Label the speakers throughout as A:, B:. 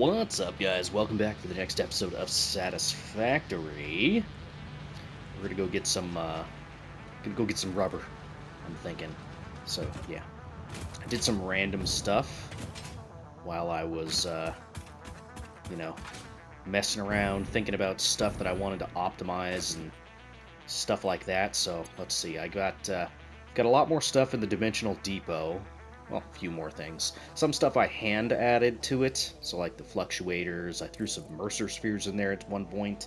A: What's up, guys? Welcome back to the next episode of Satisfactory. We're gonna go get some, rubber. I'm thinking. So yeah, I did some random stuff while I was, you know, messing around, thinking about stuff that I wanted to optimize and stuff like that. So let's see. I got a lot more stuff in the Dimensional Depot. Well, a few more things. Some stuff I hand added to it, so like the fluctuators. I threw some Mercer spheres in there at one point,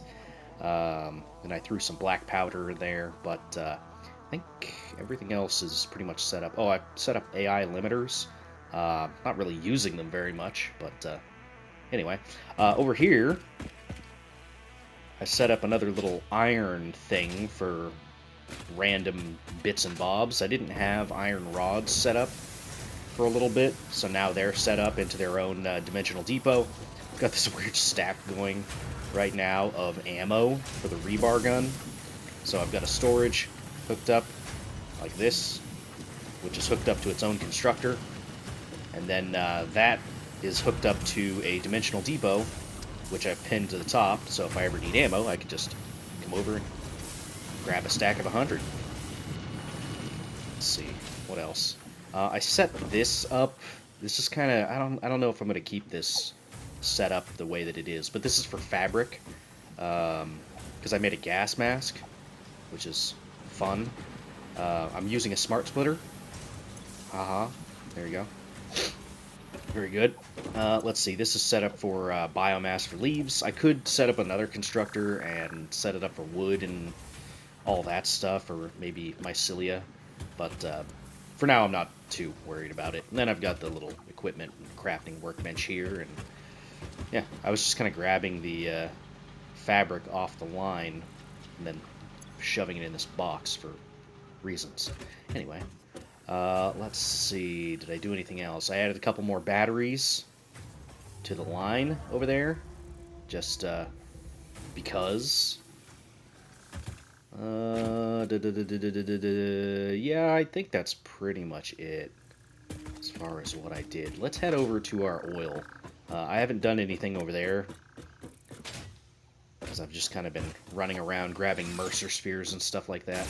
A: and I threw some black powder in there. But I think everything else is pretty much set up. Oh, I set up AI limiters. Not really using them very much, but anyway, over here I set up another little iron thing for random bits and bobs. I didn't have iron rods set up for a little bit, so now they're set up into their own dimensional depot. I've got this weird stack going right now of ammo for the rebar gun. So I've got a storage hooked up like this, which is hooked up to its own constructor, and then that is hooked up to a dimensional depot, which I've pinned to the top, so if I ever need ammo, I can just come over and grab a stack of 100. Let's see, what else? I set this up. This is kind of, I don't know if I'm going to keep this set up the way that it is, but this is for fabric, because I made a gas mask, which is fun. I'm using a smart splitter. Haha, there you go. Very good. Let's see, this is set up for biomass for leaves. I could set up another constructor and set it up for wood and all that stuff, or maybe mycelia, but for now I'm not too worried about it. And then I've got the little equipment and crafting workbench here, and yeah, I was just kind of grabbing the fabric off the line and then shoving it in this box for reasons. Anyway, let's see, did I do anything else? I added a couple more batteries to the line over there, just because. Yeah, I think that's pretty much it as far as what I did. Let's head over to our oil. I haven't done anything over there because I've just kind of been running around grabbing Mercer spheres and stuff like that.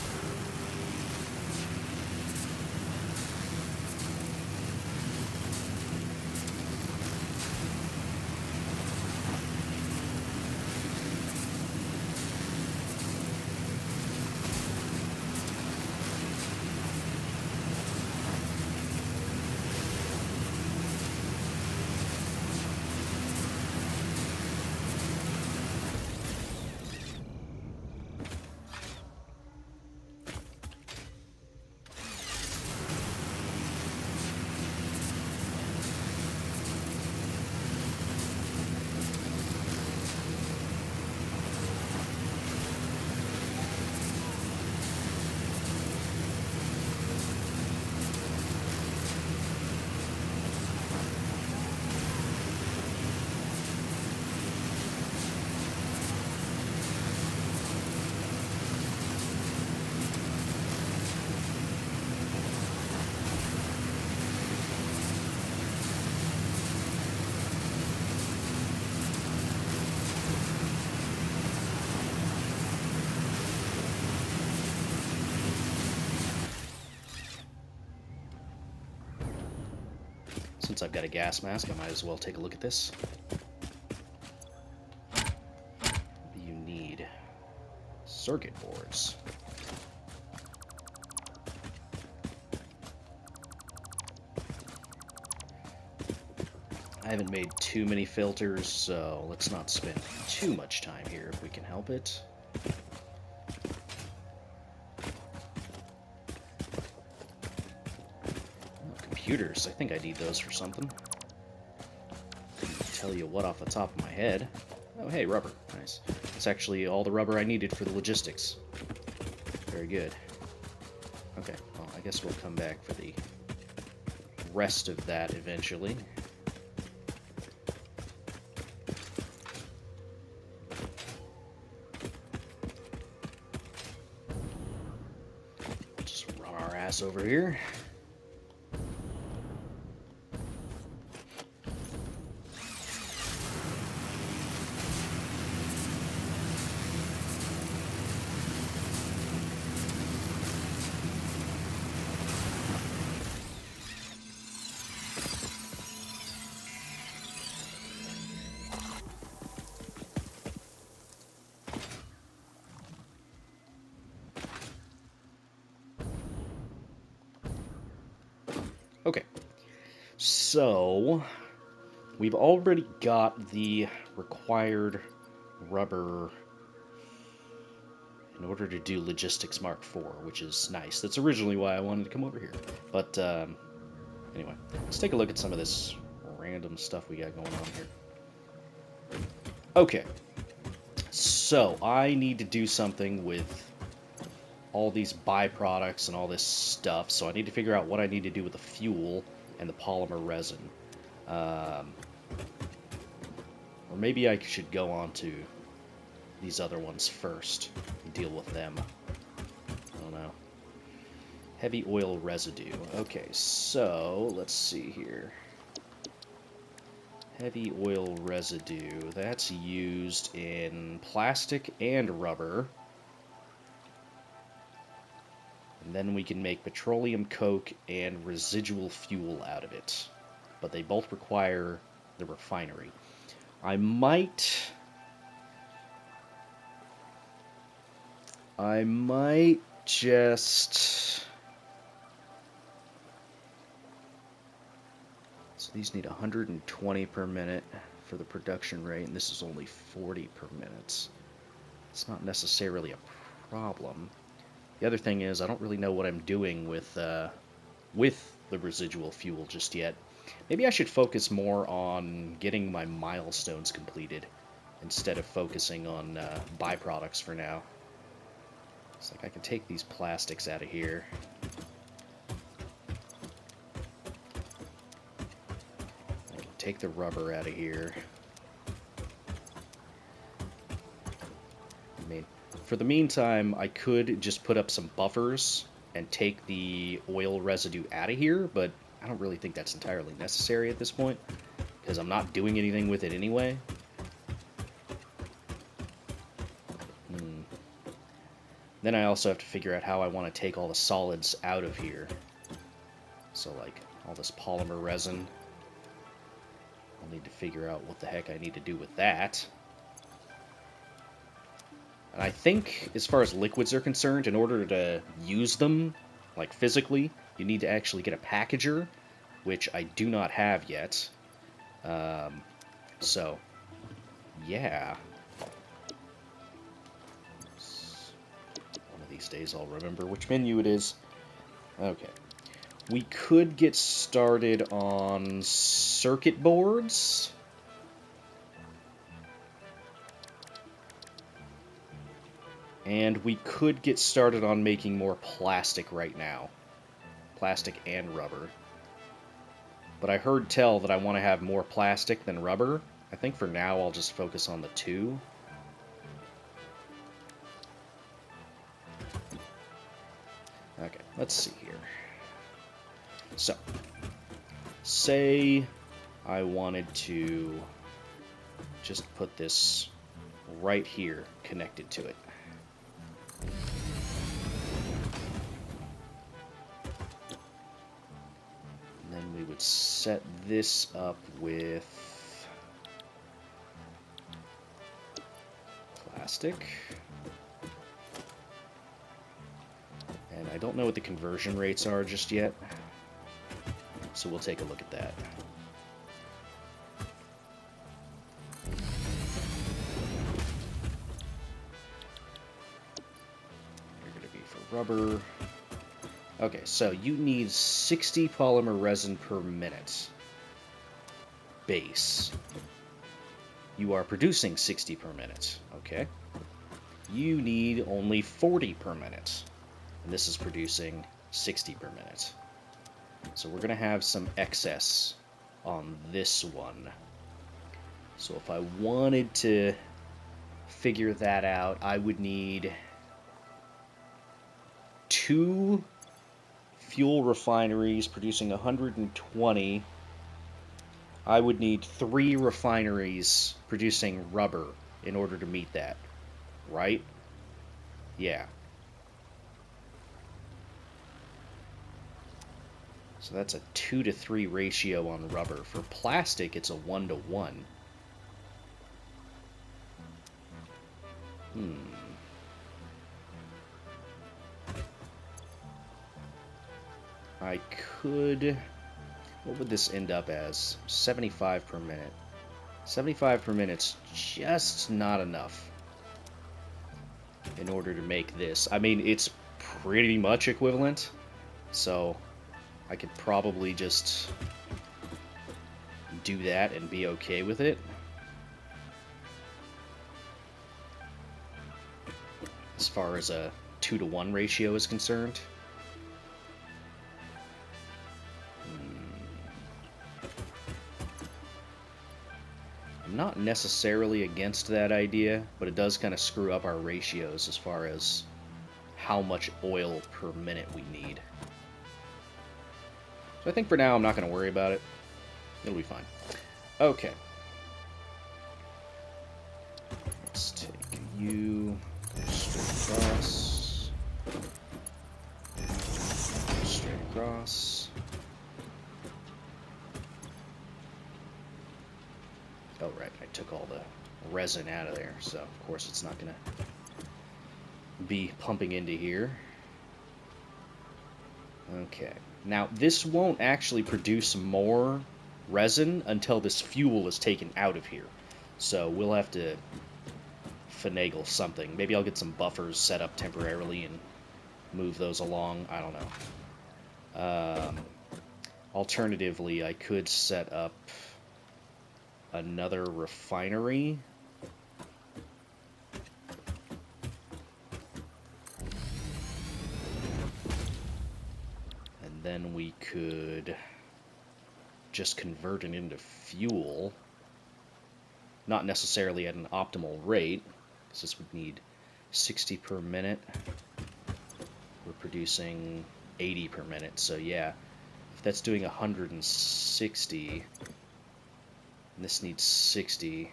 A: Since I've got a gas mask, I might as well take a look at this. What do you need? Circuit boards. I haven't made too many filters, so let's not spend too much time here if we can help it. Computers, I think I need those for something. Couldn't tell you what off the top of my head. Oh, hey, rubber. Nice. It's actually all the rubber I needed for the logistics. Very good. Okay, well, I guess we'll come back for the rest of that eventually. Just run our ass over here. So, we've already got the required rubber in order to do Logistics Mark IV, which is nice. That's originally why I wanted to come over here. But, anyway, let's take a look at some of this random stuff we got going on here. Okay. So, I need to do something with all these byproducts and all this stuff, so I need to figure out what I need to do with the fuel and the polymer resin. Or maybe I should go on to these other ones first and deal with them. I don't know. Heavy oil residue. Okay, so let's see here. Heavy oil residue. That's used in plastic and rubber. And then we can make petroleum coke and residual fuel out of it. But they both require the refinery. I might just... So these need 120 per minute for the production rate, and this is only 40 per minute. It's not necessarily a problem. The other thing is, I don't really know what I'm doing with the residual fuel just yet. Maybe I should focus more on getting my milestones completed instead of focusing on byproducts for now. It's like I can take these plastics out of here. I can take the rubber out of here. I mean, for the meantime, I could just put up some buffers and take the oil residue out of here, but I don't really think that's entirely necessary at this point, because I'm not doing anything with it anyway. Then I also have to figure out how I want to take all the solids out of here. So, like, all this polymer resin. I'll need to figure out what the heck I need to do with that. And I think, as far as liquids are concerned, in order to use them, like physically, you need to actually get a packager, which I do not have yet. So, yeah. One of these days I'll remember which menu it is. Okay. We could get started on circuit boards. And we could get started on making more plastic right now. Plastic and rubber. But I heard tell that I want to have more plastic than rubber. I think for now I'll just focus on the two. Okay, let's see here. So, say I wanted to just put this right here connected to it. And then we would set this up with plastic. And I don't know what the conversion rates are just yet, so we'll take a look at that. They're going to be for rubber. Okay, so you need 60 polymer resin per minute. Base. You are producing 60 per minute. Okay. You need only 40 per minute. And this is producing 60 per minute. So we're going to have some excess on this one. So if I wanted to figure that out, I would need 2 fuel refineries producing 120. I would need 3 refineries producing rubber in order to meet that. Right? Yeah. So that's a 2 to 3 ratio on rubber. For plastic, it's a 1 to 1. I could What would this end up as? 75 per minute. 75 per minute's just not enough in order to make this. I mean, it's pretty much equivalent, so I could probably just do that and be okay with it. As far as a 2-to-1 ratio is concerned. I'm not necessarily against that idea, but it does kind of screw up our ratios as far as how much oil per minute we need. So I think for now I'm not going to worry about it. It'll be fine. Okay. Let's take you, go straight across, straight across. Oh, right, I took all the resin out of there, so of course it's not going to be pumping into here. Okay, now this won't actually produce more resin until this fuel is taken out of here. So we'll have to finagle something. Maybe I'll get some buffers set up temporarily and move those along. I don't know. Alternatively, I could set up another refinery. And then we could just convert it into fuel. Not necessarily at an optimal rate, because this would need 60 per minute. We're producing 80 per minute, so yeah. If that's doing 160... and this needs 60.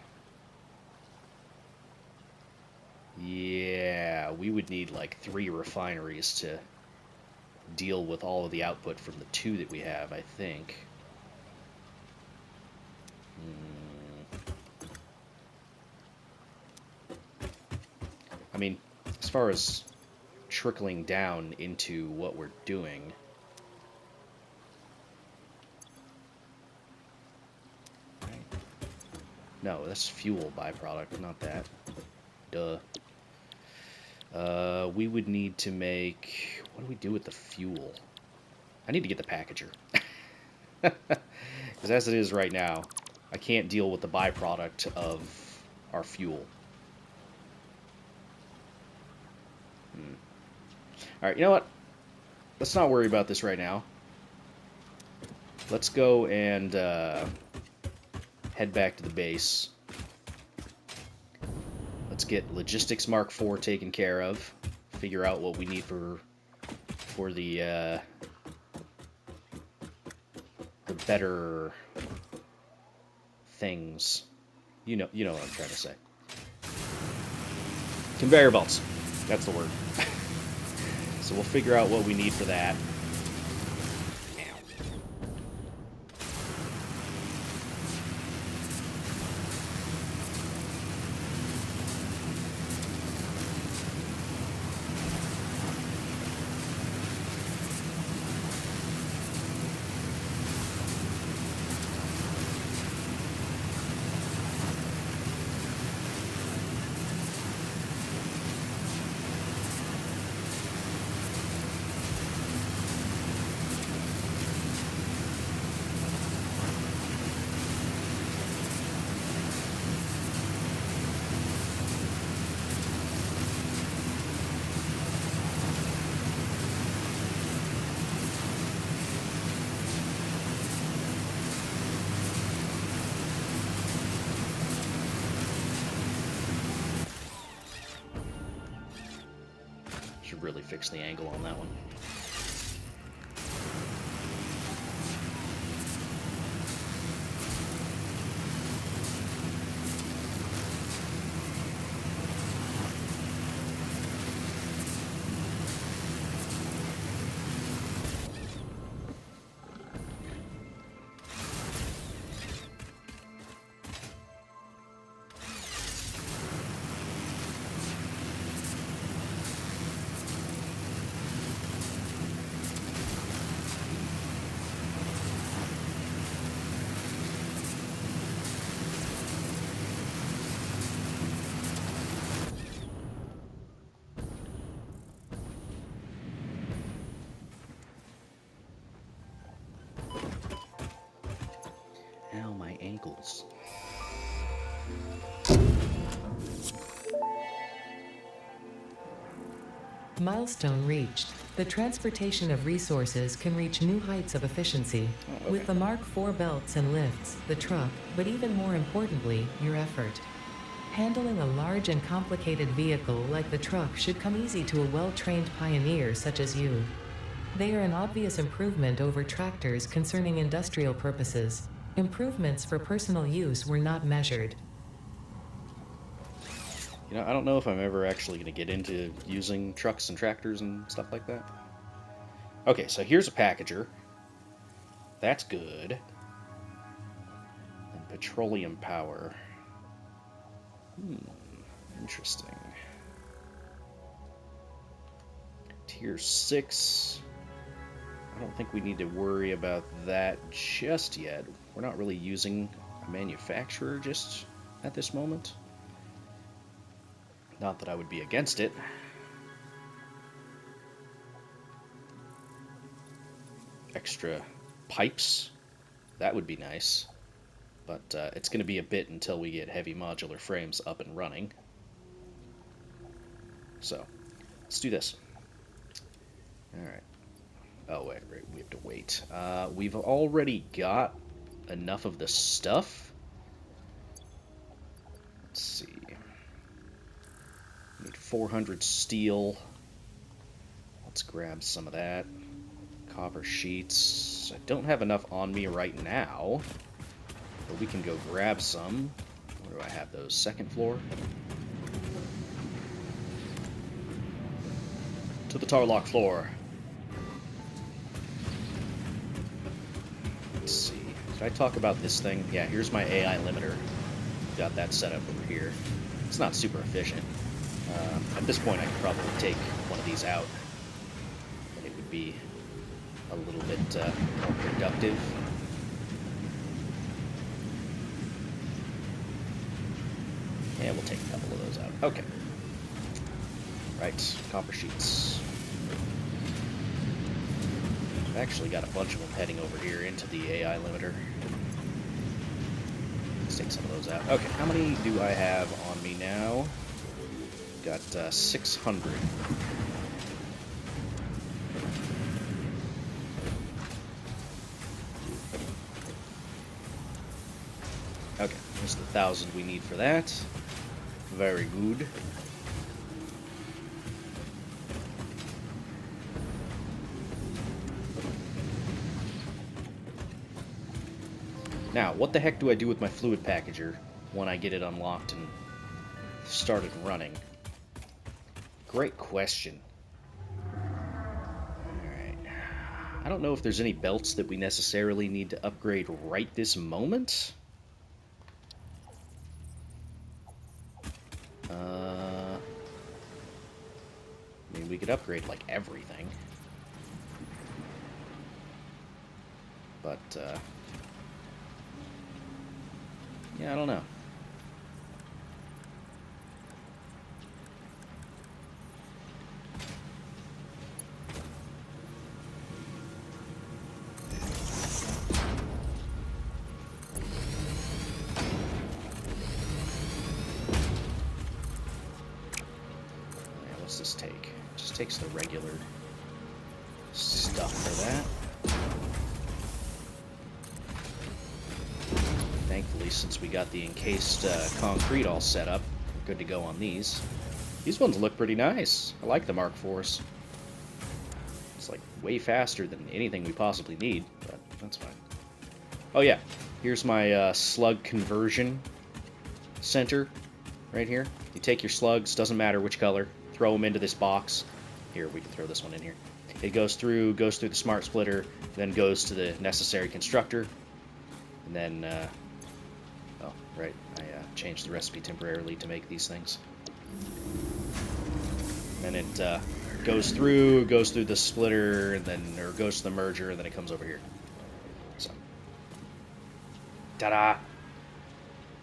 A: Yeah, we would need like 3 refineries to deal with all of the output from the 2 that we have, I think. I mean, as far as trickling down into what we're doing, no, that's fuel byproduct, not that. Duh. We would need to make... what do we do with the fuel? I need to get the packager. Because as it is right now, I can't deal with the byproduct of our fuel. Alright, you know what? Let's not worry about this right now. Let's go and head back to the base. Let's get Logistics Mark IV taken care of. Figure out what we need for the better things. You know what I'm trying to say. Conveyor belts. That's the word. So we'll figure out what we need for that. Really fix the angle on that one.
B: Milestone reached. The transportation of resources can reach new heights of efficiency.
A: Oh, okay.
B: With the Mark IV belts and lifts, the truck, but even more importantly, your effort. Handling a large and complicated vehicle like the truck should come easy to a well-trained pioneer such as you. They are an obvious improvement over tractors concerning industrial purposes. Improvements for personal use were not measured.
A: You know, I don't know if I'm ever actually going to get into using trucks and tractors and stuff like that. Okay, so here's a packager. That's good. And petroleum power. Interesting. Tier 6. I don't think we need to worry about that just yet. We're not really using a manufacturer just at this moment. Not that I would be against it. Extra pipes. That would be nice. But it's going to be a bit until we get heavy modular frames up and running. So, let's do this. Alright. Oh, wait, we have to wait. We've already got enough of the stuff. Let's see. We need 400 steel. Let's grab some of that. Copper sheets. I don't have enough on me right now, but we can go grab some. Where do I have those? Second floor? To the Tarlock floor. Let's see. Did I talk about this thing? Yeah, here's my AI limiter. Got that set up over here. It's not super efficient. At this point, I could probably take one of these out. And it would be a little bit more productive. Yeah, we'll take a couple of those out. Okay. Right, copper sheets. I've actually got a bunch of them heading over here into the AI limiter. Let's take some of those out. Okay, how many do I have on me now? Got 600. Okay, there's the 1,000 we need for that. Very good. Now, what the heck do I do with my fluid packager when I get it unlocked and started running? Great question. Alright. I don't know if there's any belts that we necessarily need to upgrade right this moment. I mean, we could upgrade, like, everything. But, yeah, I don't know. What's this take? It just takes the regular stuff for that. Thankfully, since we got the encased concrete all set up, we're good to go on these. These ones look pretty nice. I like the Mark IVs. It's like way faster than anything we possibly need, but that's fine. Oh yeah, here's my slug conversion center right here. You take your slugs, doesn't matter which color, throw them into this box. Here, we can throw this one in here. It goes through the smart splitter, then goes to the necessary constructor, and then, oh, right, I changed the recipe temporarily to make these things. And it goes through the splitter, and then, or goes to the merger, and then it comes over here. So, ta-da!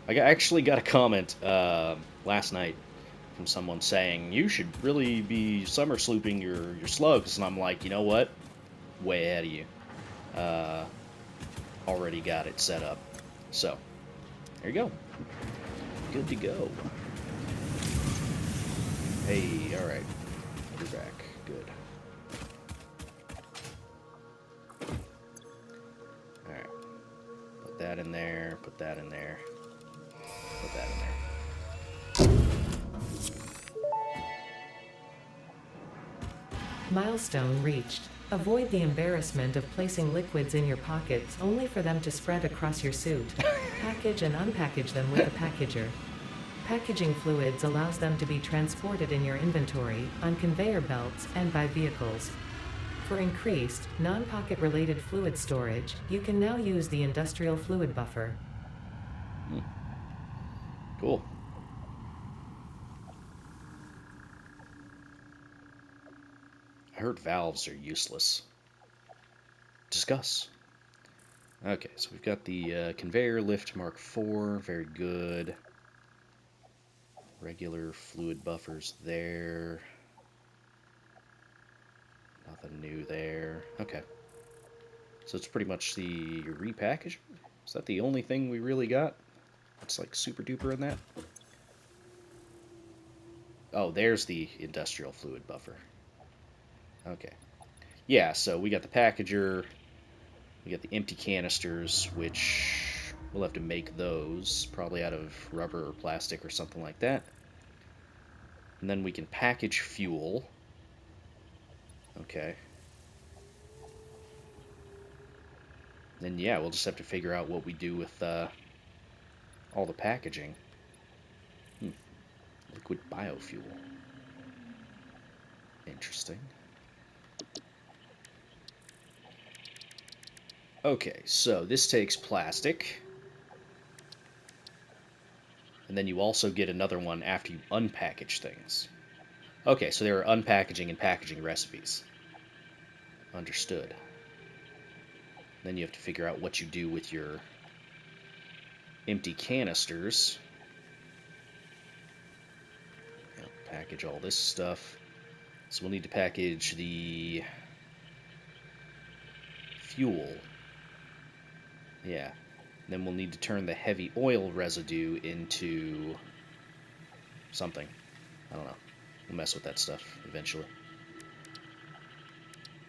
A: I actually got a comment last night from someone saying, you should really be summer slooping your slugs, and I'm like, you know what? Way ahead of you. Already got it set up. So, there you go. Good to go. Hey, alright. You're back. Good. Alright. Put that in there, put that in there, put that in there.
B: Milestone reached. Avoid the embarrassment of placing liquids in your pockets only for them to spread across your suit. Package and unpackage them with the packager. Packaging fluids allows them to be transported in your inventory, on conveyor belts, and by vehicles. For increased, non-pocket related fluid storage, you can now use the industrial fluid buffer.
A: Cool. I heard valves are useless. Discuss. Okay, so we've got the conveyor lift Mark IV. Very good. Regular fluid buffers there. Nothing new there. Okay. So it's pretty much the repackage. Is that the only thing we really got? It's like super duper in that? Oh, there's the industrial fluid buffer. Okay. Yeah, so we got the packager. We got the empty canisters, which we'll have to make those, probably out of rubber or plastic or something like that. And then we can package fuel. Okay. Then, yeah, we'll just have to figure out what we do with all the packaging. Liquid biofuel. Interesting. Okay, so this takes plastic. And then you also get another one after you unpackage things. Okay, so there are unpackaging and packaging recipes. Understood. Then you have to figure out what you do with your empty canisters. Package all this stuff. So we'll need to package the fuel. Yeah. Then we'll need to turn the heavy oil residue into something. I don't know. We'll mess with that stuff eventually.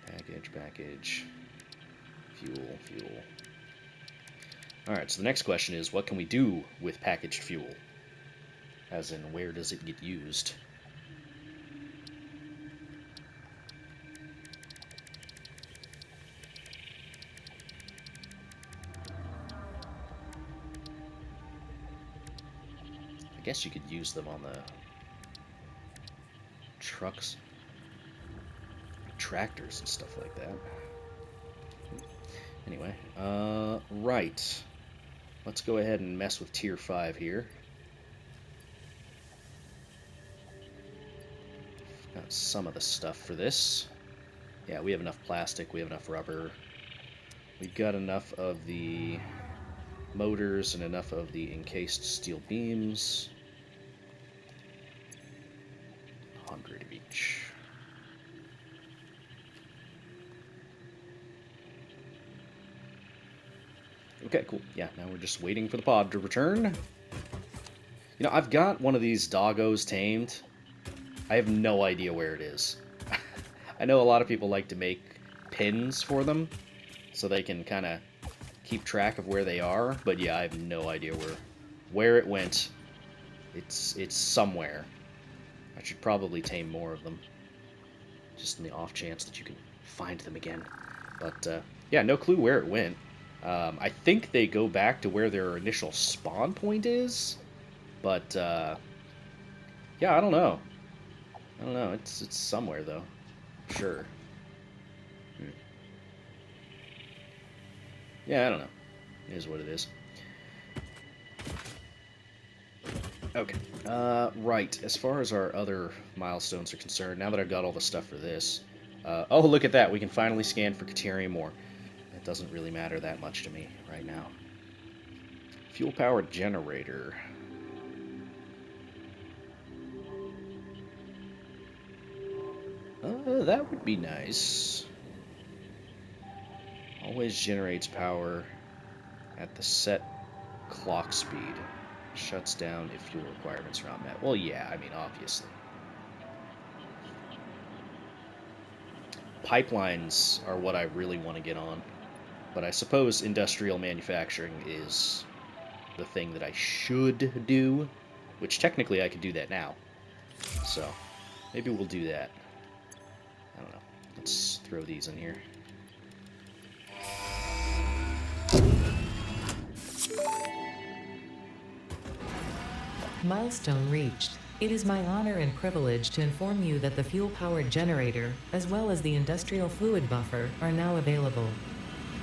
A: Package, fuel. Alright, so the next question is, what can we do with packaged fuel? As in, where does it get used? I guess you could use them on the trucks, tractors and stuff like that. Anyway, right. Let's go ahead and mess with Tier 5 here. Got some of the stuff for this. Yeah, we have enough plastic, we have enough rubber. We've got enough of the motors and enough of the encased steel beams. 100 of each. Okay, cool. Yeah, now we're just waiting for the pod to return. You know, I've got one of these doggos tamed. I have no idea where it is. I know a lot of people like to make pins for them, so they can kind of keep track of where they are, but yeah, I have no idea where it went. It's somewhere. I should probably tame more of them, just in the off chance that you can find them again. But yeah, no clue where it went. I think they go back to where their initial spawn point is, but yeah, I don't know. It's somewhere though, sure. Yeah, I don't know. It is what it is. Okay. Right. As far as our other milestones are concerned, now that I've got all the stuff for this, oh, look at that. We can finally scan for Caterium ore. It doesn't really matter that much to me right now. Fuel-powered generator. That would be nice. Always generates power at the set clock speed. Shuts down if fuel requirements are not met. Well, yeah, I mean, obviously. pipelines are what I really want to get on. But I suppose industrial manufacturing is the thing that I should do, which technically I could do that now. So maybe we'll do that. I don't know. Let's throw these in here.
B: Milestone reached. It is my honor and privilege to inform you that the fuel-powered generator, as well as the industrial fluid buffer, are now available.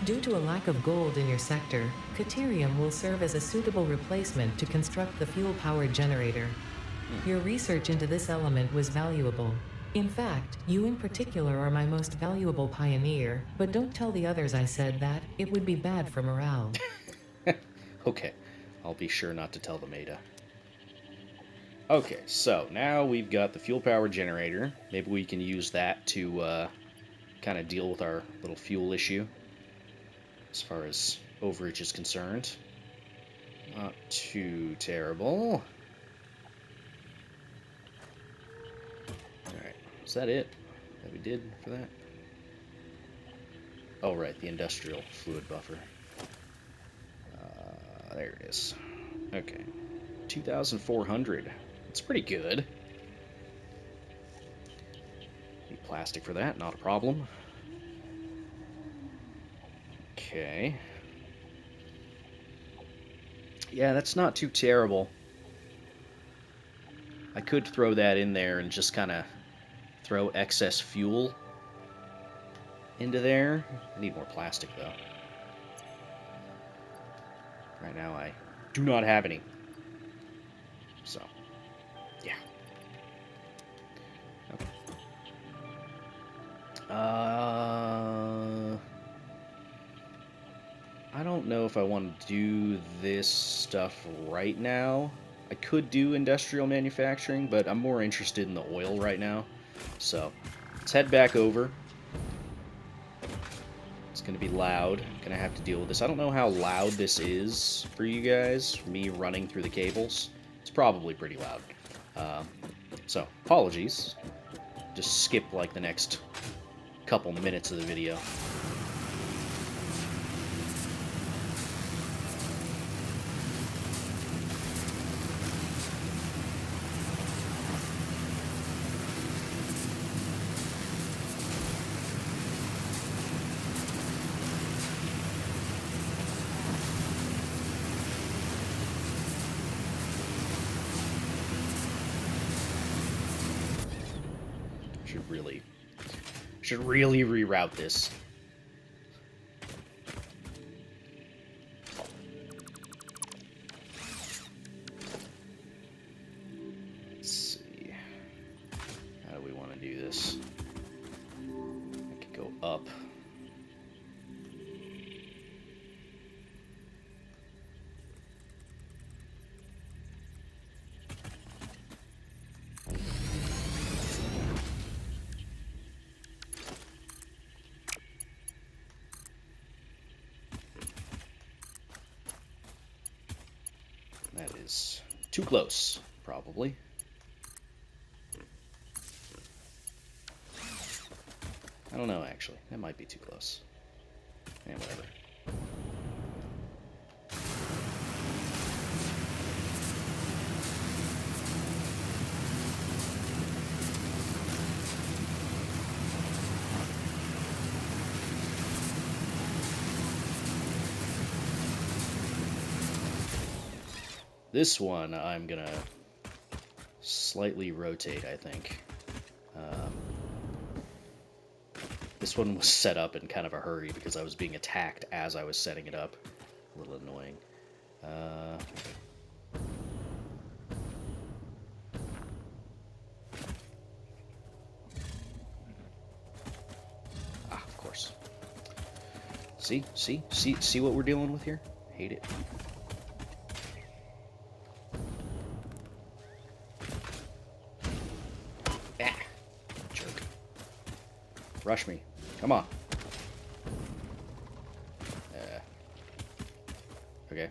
B: Due to a lack of gold in your sector, Caterium will serve as a suitable replacement to construct the fuel-powered generator. Your research into this element was valuable. In fact, you in particular are my most valuable pioneer, but don't tell the others I said that, it would be bad for morale.
A: Okay, I'll be sure not to tell the Maida. Okay, so now we've got the fuel power generator. Maybe we can use that to kind of deal with our little fuel issue as far as overage is concerned. Not too terrible. Alright, is that it that we did for that? Oh, right, the industrial fluid buffer. There it is. Okay, 2,400. That's pretty good. Need plastic for that, not a problem. Okay. Yeah, that's not too terrible. I could throw that in there and just kind of throw excess fuel into there. I need more plastic, though. Right now, I do not have any. So, yeah. Okay. I don't know if I want to do this stuff right now. I could do industrial manufacturing, but I'm more interested in the oil right now. So, let's head back over. It's going to be loud. I'm going to have to deal with this. I don't know how loud this is for you guys, me running through the cables. It's probably pretty loud. So, apologies. Just skip like the next couple minutes of the video. Should really reroute this. Let's see. How do we want to do this? I could go up. That is too close, probably. I don't know, actually. That might be too close. Yeah, whatever. This one I'm gonna slightly rotate, I think. This one was set up in kind of a hurry because I was being attacked as I was setting it up. A little annoying. Of course. See what we're dealing with here? Hate it. Jerk. Rush me. Come on. Okay.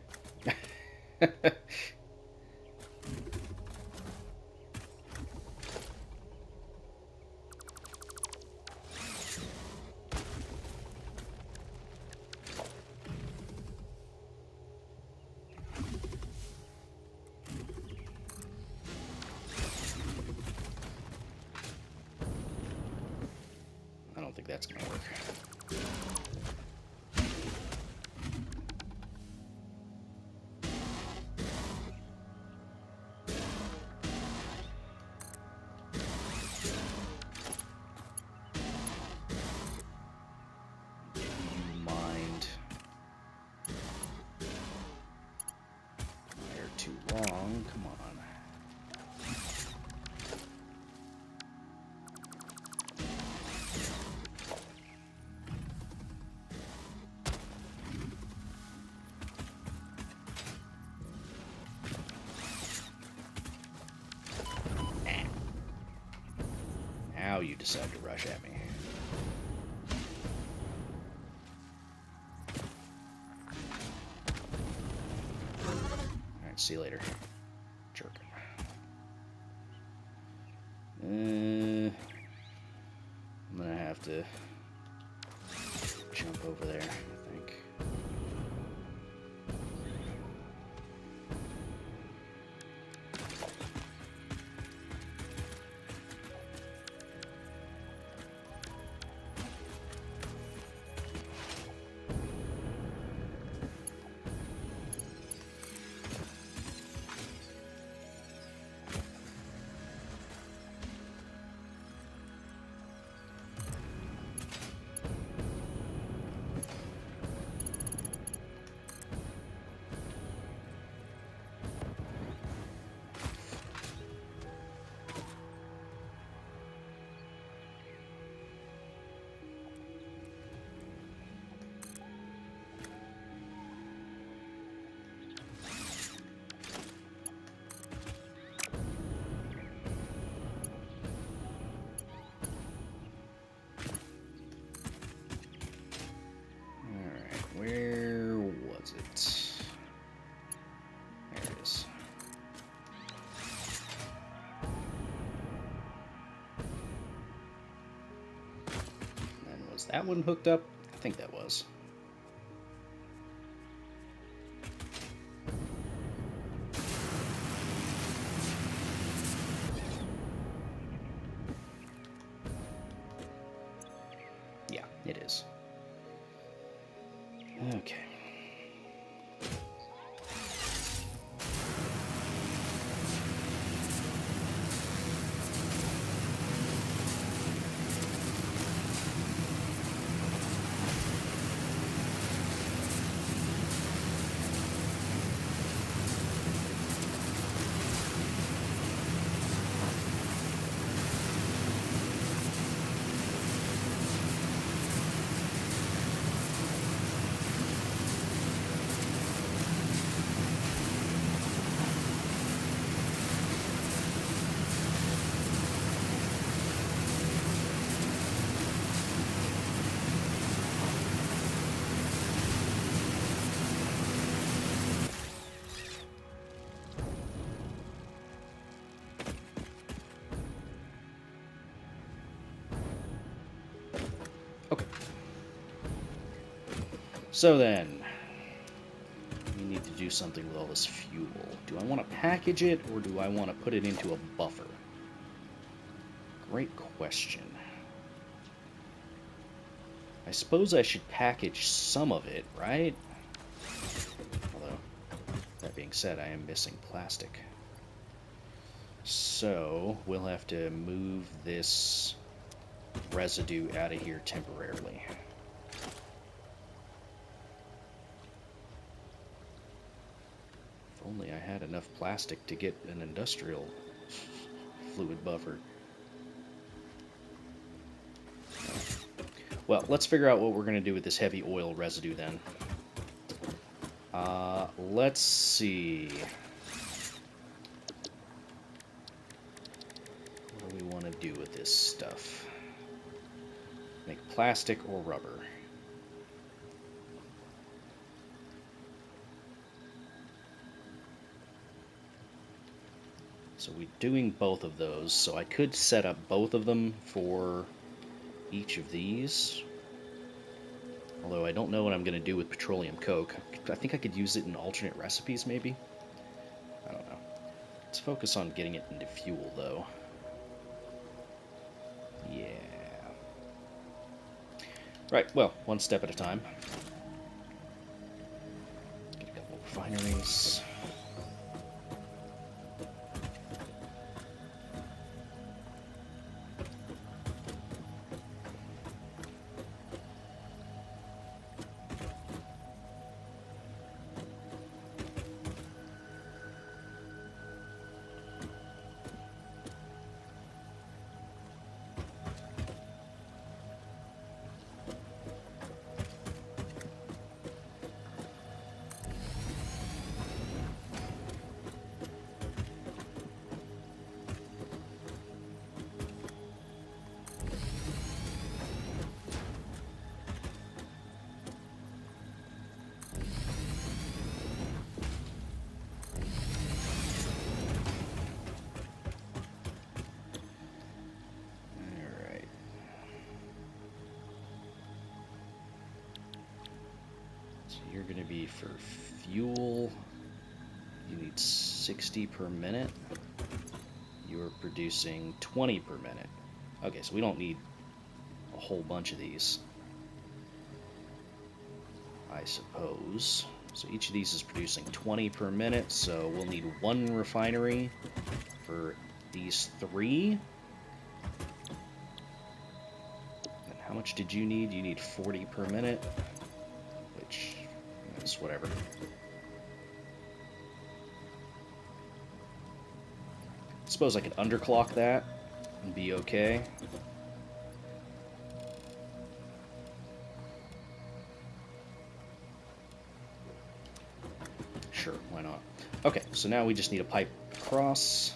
A: think that's gonna work. Come on. Now you decide to rush at me. Alright, see you later. Jerk. I'm gonna have to jump over there, I think. Where was it? There it is. And was that one hooked up? I think that was. Yeah, it is. Okay. Okay. So then, we need to do something with all this fuel. Do I want to package it, or do I want to put it into a buffer? Great question. I suppose I should package some of it, right? Although, that being said, I am missing plastic. So, we'll have to move this residue out of here temporarily. If only I had enough plastic to get an industrial fluid buffer. Well, let's figure out what we're going to do with this heavy oil residue then. Let's see. What do we want to do with this stuff? Make plastic or rubber? So we're doing both of those, so I could set up both of them for each of these. Although I don't know what I'm going to do with petroleum coke. I think I could use it in alternate recipes, maybe? I don't know. Let's focus on getting it into fuel, though. Yeah. Right, well, one step at a time. Get a couple refineries. You're going to be for fuel. You need 60 per minute. You're producing 20 per minute. Okay, so we don't need a whole bunch of these, I suppose. So each of these is producing 20 per minute, so we'll need one refinery for these 3. And how much did you need? You need 40 per minute, which is whatever. Suppose I could underclock that and be okay. Sure, why not? Okay, so now we just need a pipe across.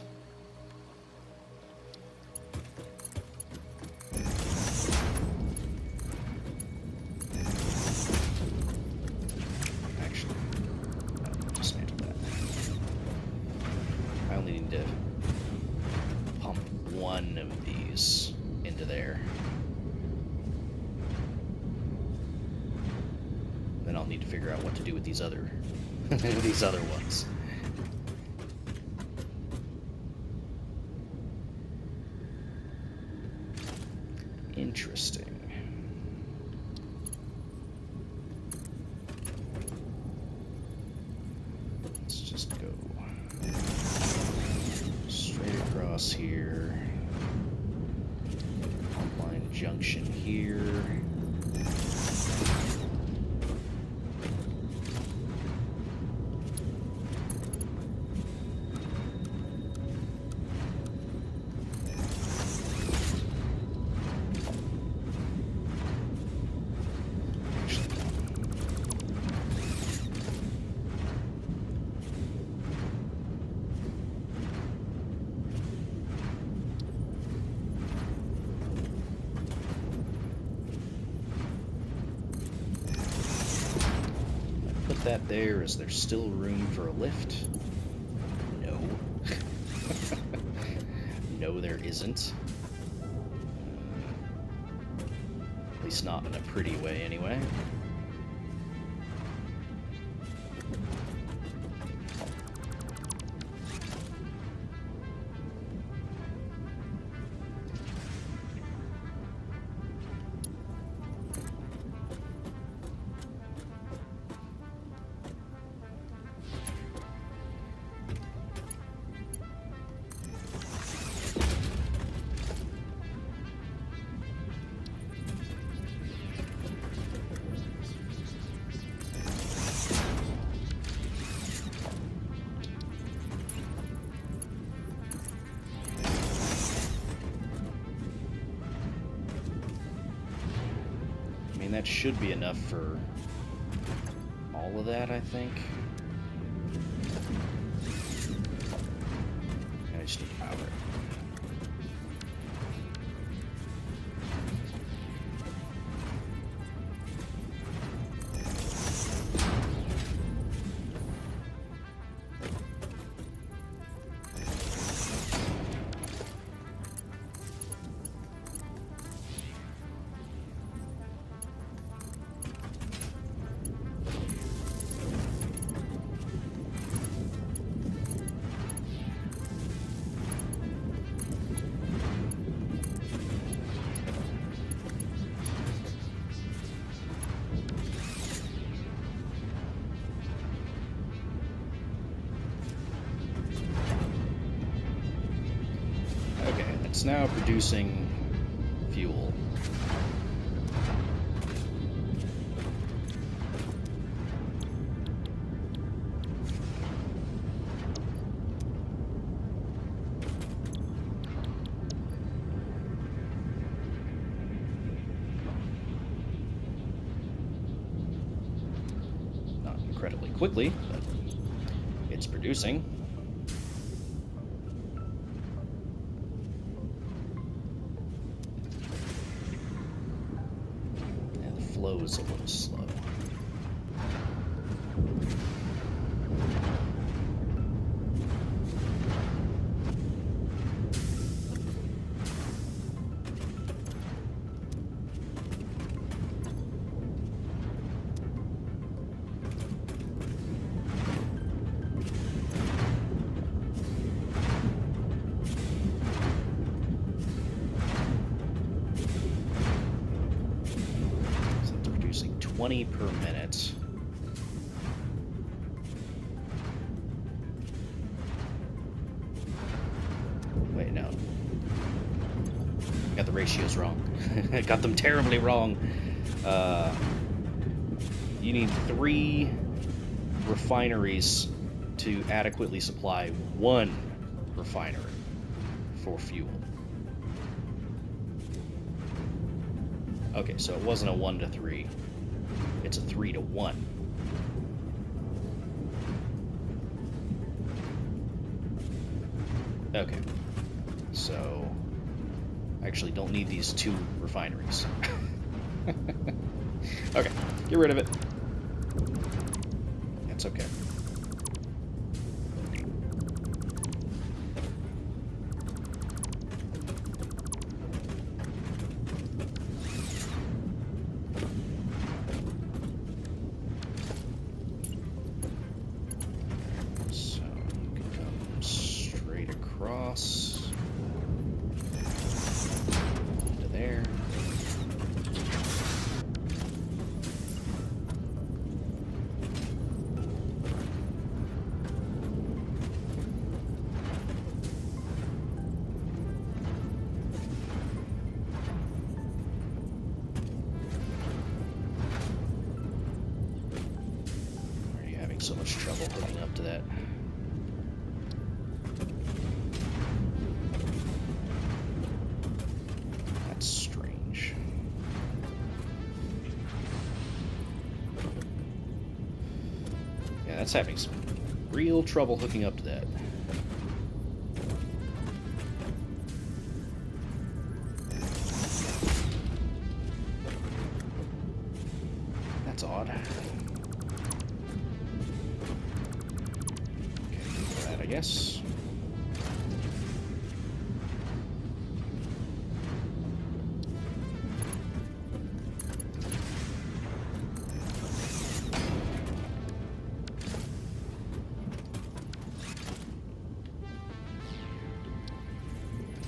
A: Actually, I'll dismantle that. I only need to pump one of these into there. Then I'll need to figure out what to do with these other these other ones. Interesting. Let's just go straight across here. Pump line junction here. That there, is there still room for a lift? No. No, there isn't. At least not in a pretty way, anyway. That should be enough for all of that, I think. I just need to power it. it's now producing fuel. Not incredibly quickly, but it's producing. Flow is a little slow. So it's producing 20 per minute. Wait, no. Got the ratios wrong. Got them terribly wrong. You need 3 refineries to adequately supply 1 refinery for fuel. Okay, so it wasn't a 1 to 3. It's a 3 to 1. Okay. So I actually don't need these 2 refineries. Okay, get rid of it. That's okay. So you can come straight across to there. Why are you having so much trouble hooking up to that? That's strange. Yeah, that's having some real trouble hooking up to that. That's odd. Okay, for that, I guess.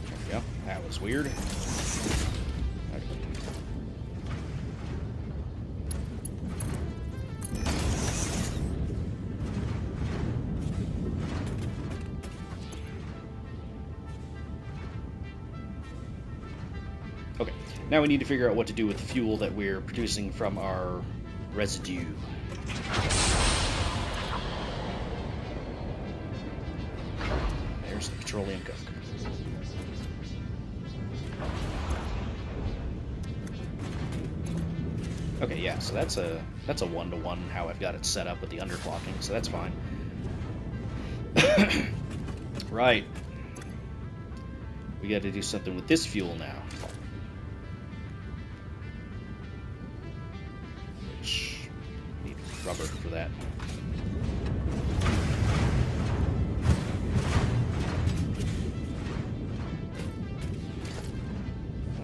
A: There we go. That was weird. Okay. Okay, now we need to figure out what to do with the fuel that we're producing from our residue. There's the petroleum coke. Okay, yeah, so that's a 1-to-1 how I've got it set up with the underclocking, so that's fine. Right. We got to do something with this fuel now. Which need rubber for that.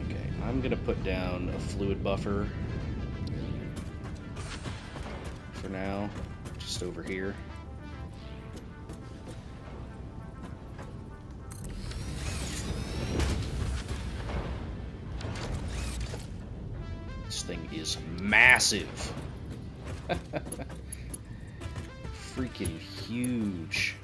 A: Okay, I'm gonna put down a fluid buffer for now, just over here. This thing is massive. Freaking huge.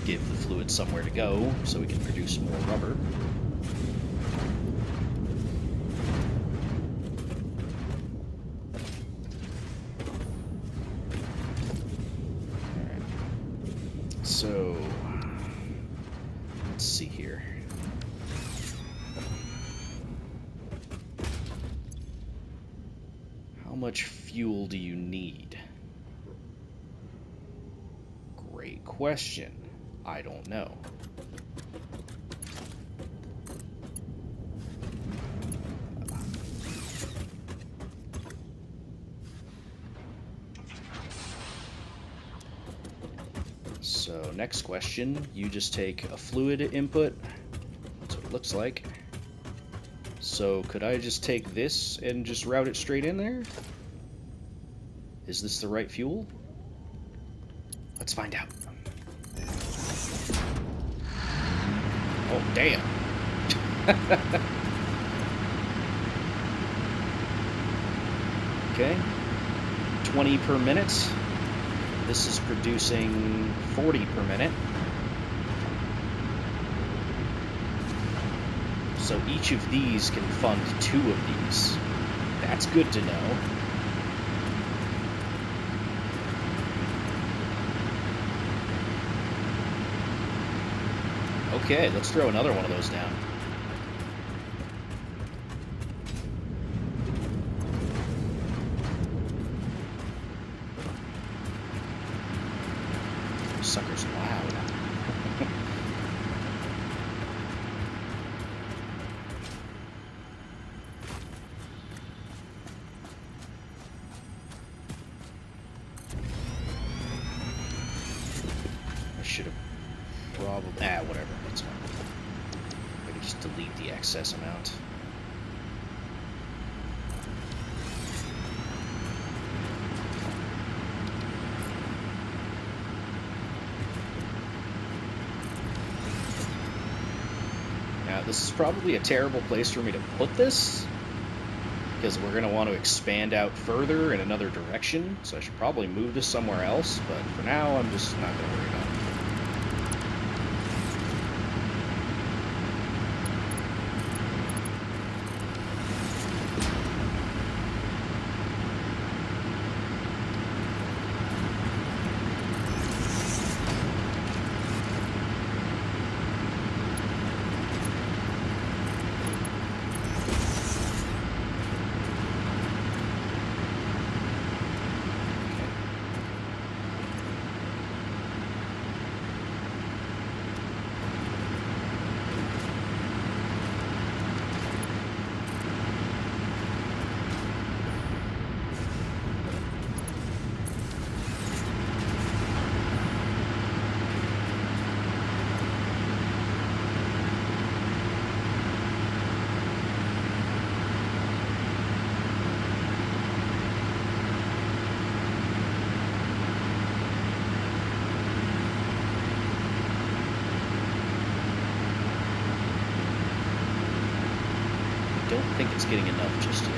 A: give the fluid somewhere to go so we can produce more rubber. Alright. So, let's see here. How much fuel do you need? Great question. I don't know. So next question, you just take a fluid input. That's what it looks like. So could I just take this and just route it straight in there? Is this the right fuel? Let's find out. Oh, damn. Okay. 20 per minute. This is producing 40 per minute. So each of these can fund 2 of these. That's good to know. Okay, let's throw another one of those down. Sucker's loud. I should have probably... whatever. That's fine. Maybe just delete the excess amount. Now, this is probably a terrible place for me to put this, because we're going to want to expand out further in another direction, so I should probably move this somewhere else, but for now, I'm just not going to worry about it. I don't think it's getting enough just yet.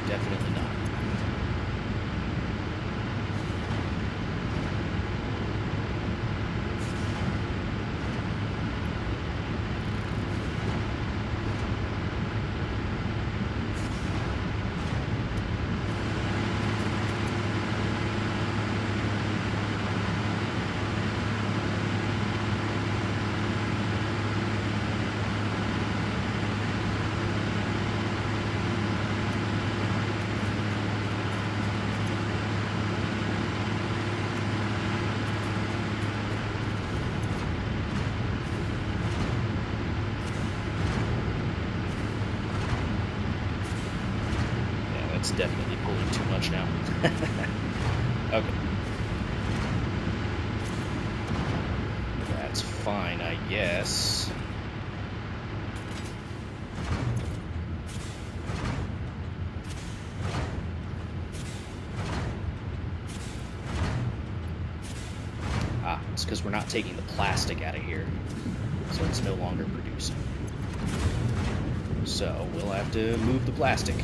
A: Definitely not. It's definitely pulling too much now. Okay. That's fine, I guess. Ah, it's because we're not taking the plastic out of here, so it's no longer producing. So we'll have to move the plastic.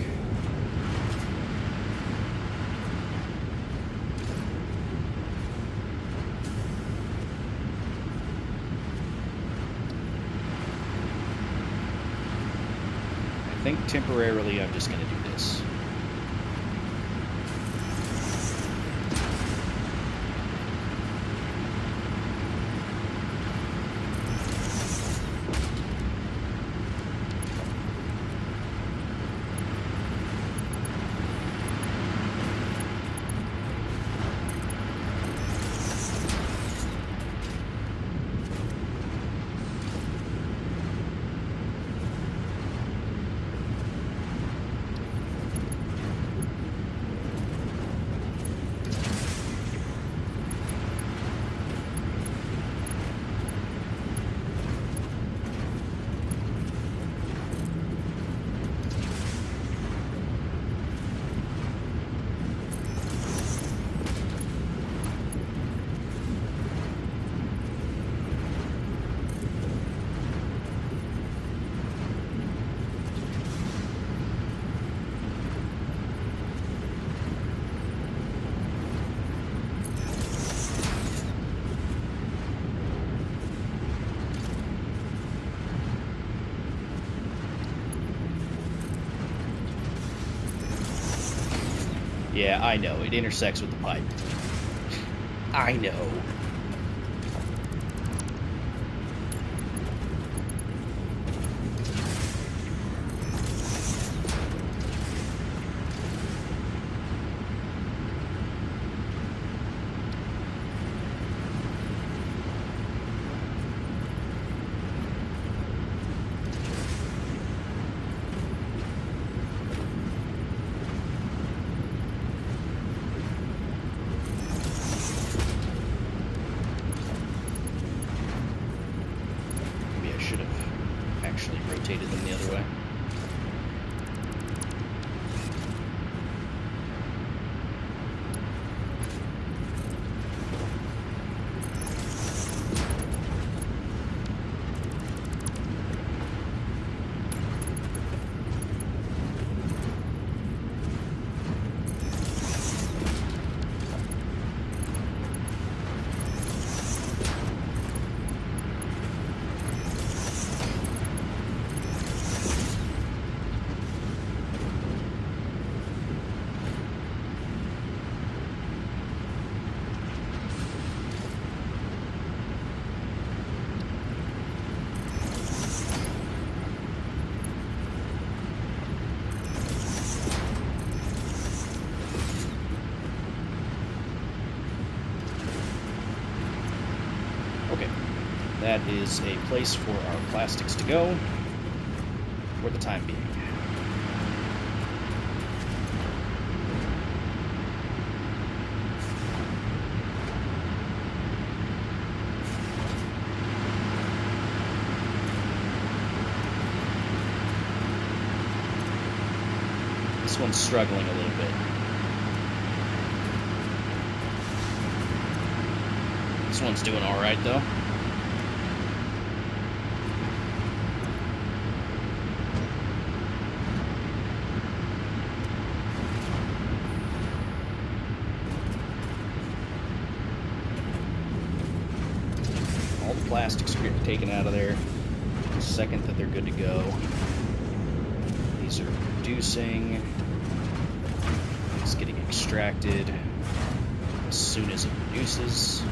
A: I think temporarily I'm just going to do this. Yeah, I know. It intersects with the pipe. I know. Rotated them the other way. Okay, that is a place for our plastics to go for the time being. This one's struggling a little bit. This one's doing all right, though. All the plastics are getting taken out of there the second that they're good to go. These are producing. It's getting extracted as soon as it produces.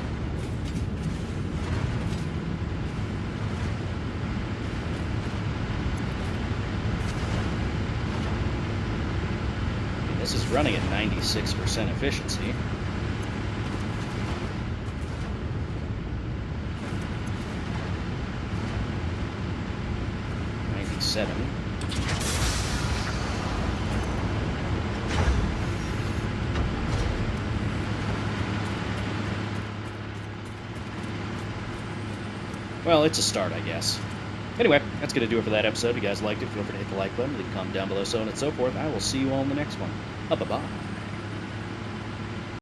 A: This is running at 96% efficiency. Well, it's a start, I guess. Anyway, that's going to do it for that episode. If you guys liked it, feel free to hit the like button, leave a comment down below, so on and so forth. I will see you all in the next one. Bye-bye.